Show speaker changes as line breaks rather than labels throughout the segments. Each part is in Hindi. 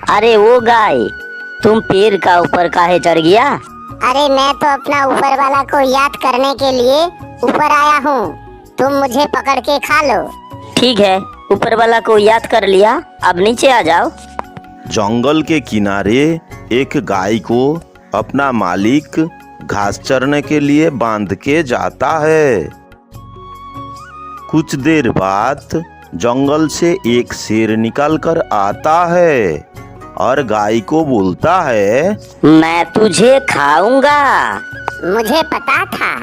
अरे वो गाय, तुम पेड़ का ऊपर काहे चढ़ गया?
अरे मैं तो अपना ऊपर वाला को याद करने के लिए ऊपर आया हूँ। तुम मुझे पकड़ के खा लो।
ठीक है, ऊपर वाला को याद कर लिया, अब नीचे आ जाओ।
जंगल के किनारे एक गाय को अपना मालिक घास चरने के लिए बांध के जाता है। कुछ देर बाद जंगल से एक शेर निकल कर आता है और गाय को बोलता है,
मैं तुझे खाऊंगा।
मुझे पता था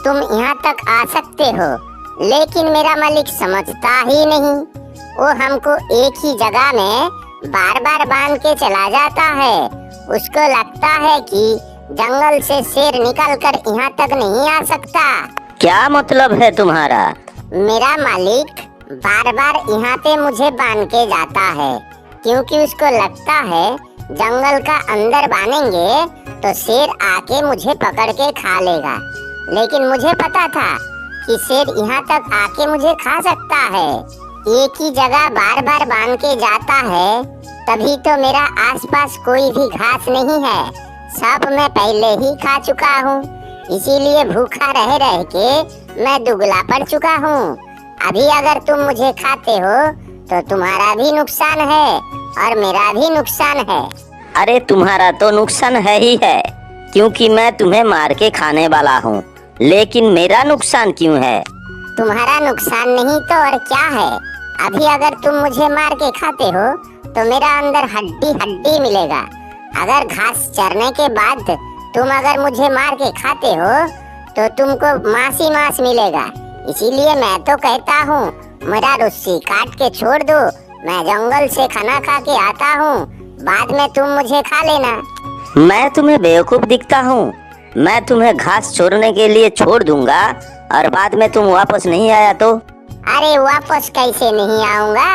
तुम यहाँ तक आ सकते हो, लेकिन मेरा मालिक समझता ही नहीं। वो हमको एक ही जगह में बार बार बांध के चला जाता है। उसको लगता है कि जंगल से शेर निकल कर यहाँ तक नहीं आ सकता।
क्या मतलब है तुम्हारा?
मेरा मालिक बार बार यहाँ पे मुझे बांध के जाता है, क्योंकि उसको लगता है जंगल का अंदर बांधेंगे तो शेर आके मुझे पकड़ के खा लेगा। लेकिन मुझे पता था कि शेर यहाँ तक आके मुझे खा सकता है। एक ही जगह बार बार बांध के जाता है, तभी तो मेरा आसपास कोई भी घास नहीं है। सब मैं पहले ही खा चुका हूँ, इसीलिए भूखा रह रह के मैं दुबला पड़ चुका हूँ। अभी अगर तुम मुझे खाते हो तो तुम्हारा भी नुकसान है और मेरा भी नुकसान है।
अरे तुम्हारा तो नुकसान है ही है, क्योंकि मैं तुम्हें मार के खाने वाला हूँ। लेकिन मेरा नुकसान क्यों है?
तुम्हारा नुकसान नहीं तो और क्या है। अभी अगर तुम मुझे मार के खाते हो तो मेरा अंदर हड्डी हड्डी मिलेगा। अगर घास चरने के बाद तुम अगर मुझे मार के खाते हो तो तुमको मांस ही मांस मिलेगा। इसीलिए मैं तो कहता हूँ मेरा रस्सी काट के छोड़ दो। मैं जंगल से खाना खा के आता हूँ, बाद में तुम मुझे खा लेना।
मैं तुम्हें बेवकूफ दिखता हूँ? मैं तुम्हें घास चोरने के लिए छोड़ दूंगा और बाद में तुम वापस नहीं आया तो?
अरे वापस कैसे नहीं आऊंगा?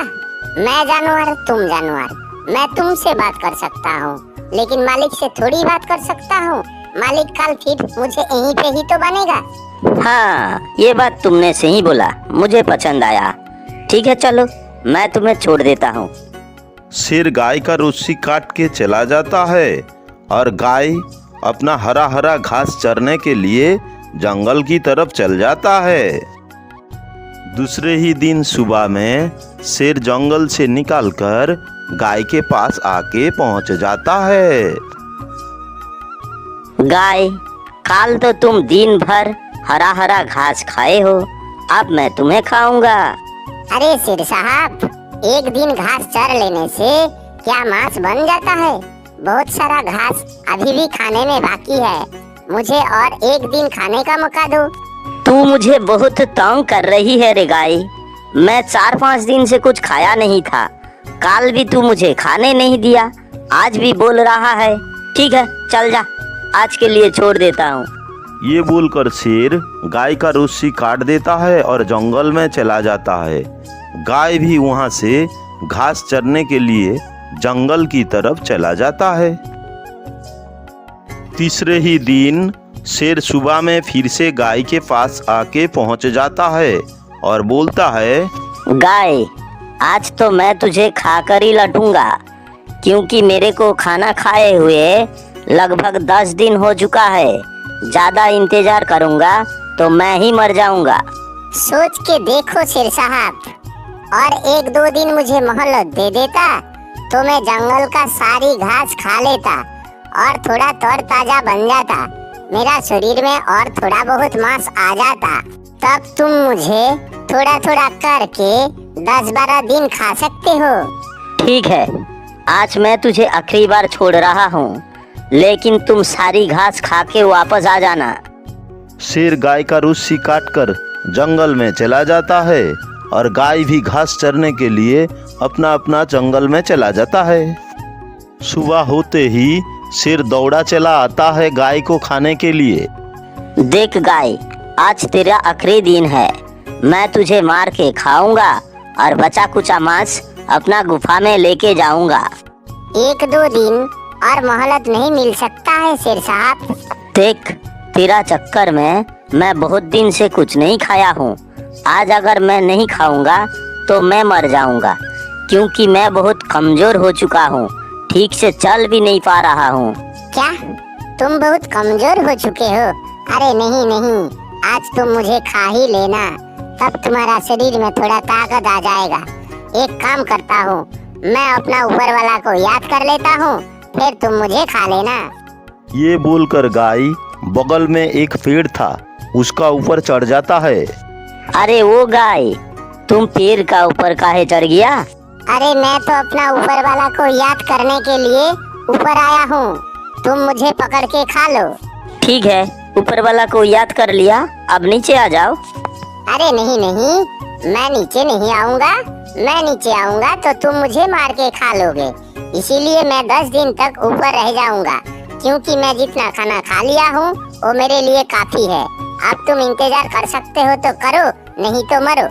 मैं जानवर, तुम जानवर। मैं तुमसे बात कर सकता हूँ, लेकिन मालिक से थोड़ी बात कर सकता हूँ। मालिक कल फिर मुझे यहीं पे ही तो बनेगा।
हाँ, ये बात तुमने सही बोला, मुझे पसंद आया। ठीक है, चलो मैं तुम्हें छोड़ देता हूँ।
शेर गाय का रस्सी काट के चला जाता है और गाय अपना हरा हरा घास चरने के लिए जंगल की तरफ चल जाता है। दूसरे ही दिन सुबह में शेर जंगल से निकलकर गाय के पास आके पहुंच जाता है।
गाय, कल तो तुम दिन भर हरा हरा घास खाए हो, अब मैं तुम्हें खाऊंगा।
अरे शेर साहब, एक दिन घास चर लेने से क्या मांस बन जाता है? बहुत सारा घास अभी भी खाने में बाकी है। मुझे और एक दिन खाने का मौका दो।
तू मुझे बहुत तंग कर रही है रे गाय। मैं 4-5 दिन से कुछ खाया नहीं था। कल भी तू मुझे खाने नहीं दिया, आज भी बोल रहा है। ठीक है, चल जा, आज के लिए छोड़ देता हूँ।
ये बोलकर शेर गाय का रस्सी काट देता है और जंगल में चला जाता है। गाय भी वहां से घास चरने के लिए जंगल की तरफ चला जाता है। तीसरे ही दिन शेर सुबह में फिर से गाय के पास आके पहुंच जाता है और बोलता है,
गाय, आज तो मैं तुझे खाकर ही लौटूंगा, क्योंकि मेरे को खाना खाए हुए लगभग 10 दिन हो चुका है। ज्यादा इंतजार करूंगा तो मैं ही मर जाऊंगा।
सोच के देखो शेर साहब, और 1-2 दिन मुझे मोहलत दे देता तो मैं जंगल का सारी घास खा लेता और थोड़ा तौर ताजा बन जाता। मेरा शरीर में और थोड़ा बहुत मांस आ जाता। तब तुम मुझे थोड़ा थोड़ा करके 10-12 दिन खा सकते हो।
ठीक है, आज मैं तुझे आखिरी बार छोड़ रहा हूँ, लेकिन तुम सारी घास खा के वापस आ जाना।
शेर गाय का रस्सी काटकर जंगल में चला जाता है और गाय भी घास चरने के लिए अपना अपना जंगल में चला जाता है। सुबह होते ही शेर दौड़ा चला आता है गाय को खाने के लिए।
देख गाय, आज तेरा आखिरी दिन है। मैं तुझे मार के खाऊंगा और बचा कुचा मांस अपना गुफा में लेके जाऊंगा।
1-2 दिन और मोहलत नहीं मिल सकता है शेर साहब?
देख, तेरा चक्कर में मैं बहुत दिन से कुछ नहीं खाया हूँ। आज अगर मैं नहीं खाऊंगा तो मैं मर जाऊंगा, क्योंकि मैं बहुत कमजोर हो चुका हूँ। ठीक से चल भी नहीं पा रहा हूँ।
क्या तुम बहुत कमजोर हो चुके हो? अरे नहीं नहीं, आज तुम मुझे खा ही लेना, तब तुम्हारा शरीर में थोड़ा ताकत आ जाएगा। एक काम करता हूँ, मैं अपना ऊपर वाला को याद कर लेता हूँ, फिर तुम मुझे खा लेना।
ये बोलकर गाय बगल में एक पेड़ था, उसका ऊपर चढ़ जाता है।
अरे वो गाय, तुम पेड़ का ऊपर काहे चढ़ गया?
अरे मैं तो अपना ऊपर वाला को याद करने के लिए ऊपर आया हूँ, तुम मुझे पकड़ के खा लो।
ठीक है, ऊपर वाला को याद कर लिया, अब नीचे आ जाओ।
अरे नहीं नहीं, मैं नीचे नहीं आऊंगा। मैं नीचे आऊंगा तो तुम मुझे मार के खा लोगे, इसीलिए मैं 10 दिन तक ऊपर रह जाऊंगा, क्योंकि मैं जितना खाना खा लिया हूँ वो मेरे लिए काफी है। अब तुम इंतजार कर सकते हो तो करो, नहीं तो मरो।